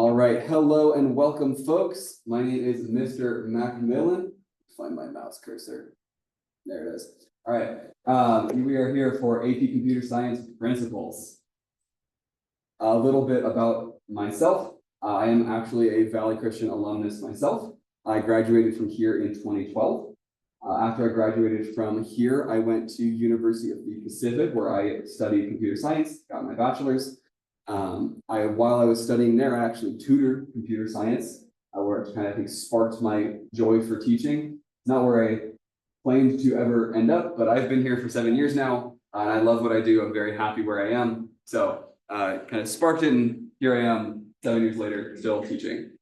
All right, hello and welcome, folks. My name is Mr. Macmillan. Find my mouse cursor. There it is. All right, we are here for AP Computer Science Principles. A little bit about myself. I am actually a Valley Christian alumnus myself. I graduated from here in 2012. After I graduated from here, I went to University of the Pacific, where I studied computer science, got my bachelor's. While I was studying there, I actually tutored computer science, where it kind of, I think, sparked my joy for teaching. It's not where I planned to ever end up, but I've been here for 7 years now, and I love what I do. I'm very happy where I am. So kind of sparked it, and here I am 7 years later, still teaching.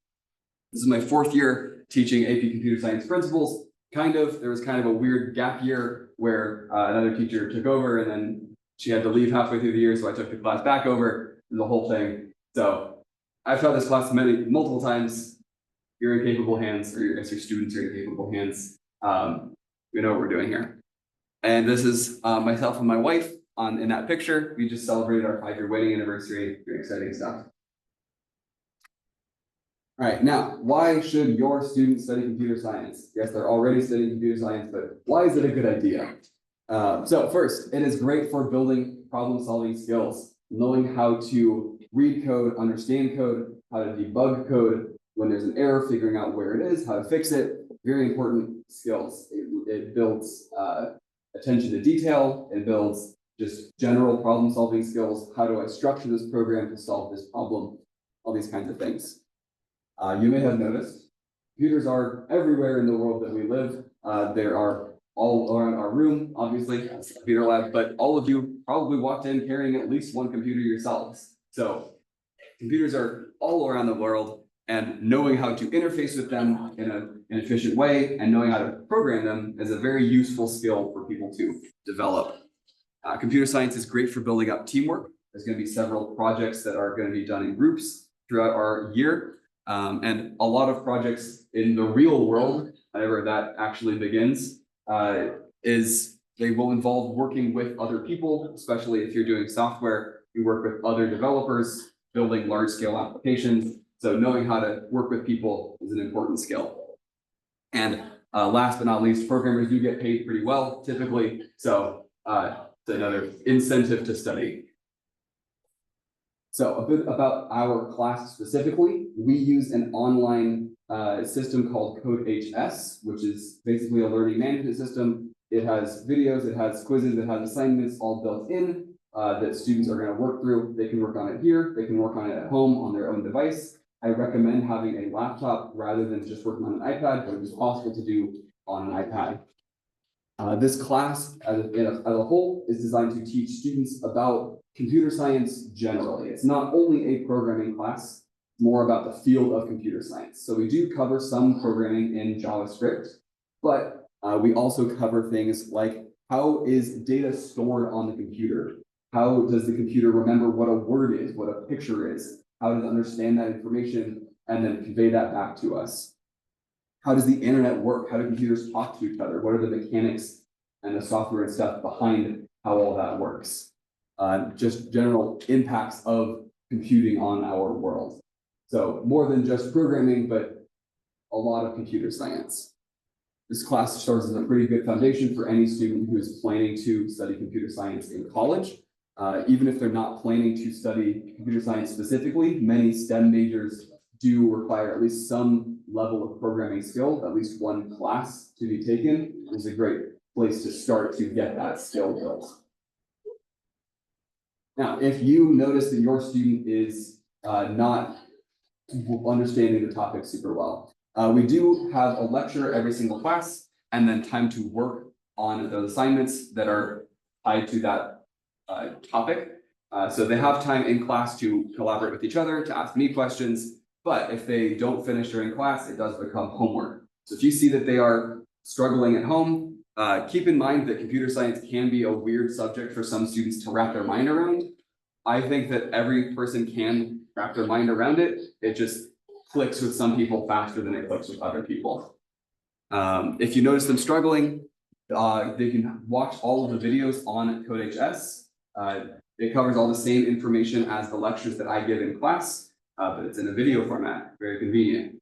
This is my 4th year teaching AP Computer Science Principles. There was kind of a weird gap year where another teacher took over, and then she had to leave halfway through the year, so I took the class back over, the whole thing. So I've taught this class multiple times. You're in capable hands, or your students are in capable hands. We know what we're doing here. And this is myself and my wife in that picture. We just celebrated our 5-year wedding anniversary. Very exciting stuff. All right, now, why should your students study computer science? Yes, they're already studying computer science, but why is it a good idea? So first, it is great for building problem-solving skills, knowing how to read code, understand code, how to debug code, when there's an error, figuring out where it is, how to fix it. Very important skills. It builds attention to detail. It builds just general problem-solving skills. How do I structure this program to solve this problem? All these kinds of things. You may have noticed computers are everywhere in the world that we live. There are all around our room, obviously, it's a computer lab, but all of you probably walked in carrying at least one computer yourselves. So computers are all around the world, and knowing how to interface with them in an efficient way and knowing how to program them is a very useful skill for people to develop. Computer science is great for building up teamwork. There's going to be several projects that are going to be done in groups throughout our year. And a lot of projects in the real world, whenever that actually begins, they will involve working with other people, especially if you're doing software. You work with other developers, building large-scale applications. So knowing how to work with people is an important skill. And last but not least, programmers do get paid pretty well, typically. So it's another incentive to study. So a bit about our class specifically. We use an online system called VCHS, which is basically a learning management system. It has videos, it has quizzes, it has assignments all built in that students are going to work through. They can work on it here, they can work on it at home on their own device. I recommend having a laptop rather than just working on an iPad, but it is possible to do on an iPad. This class as a whole is designed to teach students about computer science generally. It's not only a programming class, it's more about the field of computer science. So we do cover some programming in JavaScript, but we also cover things like how is data stored on the computer? How does the computer remember what a word is, what a picture is? How does it understand that information and then convey that back to us? How does the internet work? How do computers talk to each other? What are the mechanics and the software and stuff behind how all that works? Just general impacts of computing on our world. So more than just programming, but a lot of computer science. This class serves as a pretty good foundation for any student who is planning to study computer science in college. Even if they're not planning to study computer science specifically, many STEM majors do require at least some level of programming skill, at least one class to be taken. It's a great place to start to get that skill built. Now, if you notice that your student is not understanding the topic super well, we do have a lecture every single class and then time to work on those assignments that are tied to that topic. So they have time in class to collaborate with each other, to ask me questions, but if they don't finish during class, it does become homework. So if you see that they are struggling at home, keep in mind that computer science can be a weird subject for some students to wrap their mind around. I think that every person can wrap their mind around it. It just clicks with some people faster than it clicks with other people. If you notice them struggling, they can watch all of the videos on CodeHS. It covers all the same information as the lectures that I give in class. but it's in a video format, very convenient.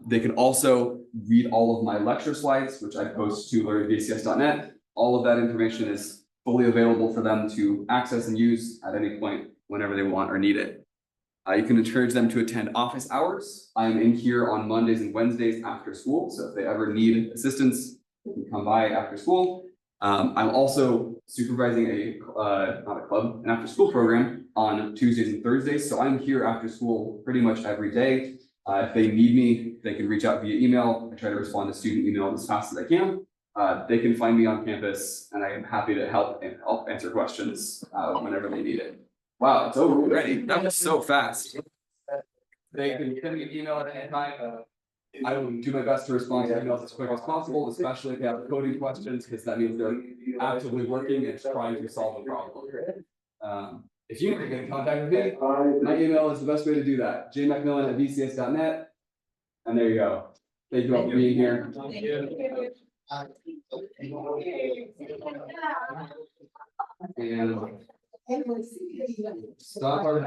They can also read all of my lecture slides, which I post to learnvcs.net. All of that information is fully available for them to access and use at any point whenever they want or need it. You can encourage them to attend office hours. I'm in here on Mondays and Wednesdays after school, so if they ever need assistance, they can come by after school. I'm also supervising not a club, an after school program on Tuesdays and Thursdays. So I'm here after school pretty much every day. If they need me, they can reach out via email. I try to respond to student emails as fast as I can. They can find me on campus, and I am happy to help answer questions whenever they need it. Wow, it's over already. That was so fast. They can send me an email at any time. I will do my best to respond to emails as quick as possible, especially if they have coding questions, because that means they're actively working and trying to solve a problem. If you need to get in contact with me, my email is the best way to do that. jmcmillan@vcs.net. And there you go. Thank you all for being here. And stop our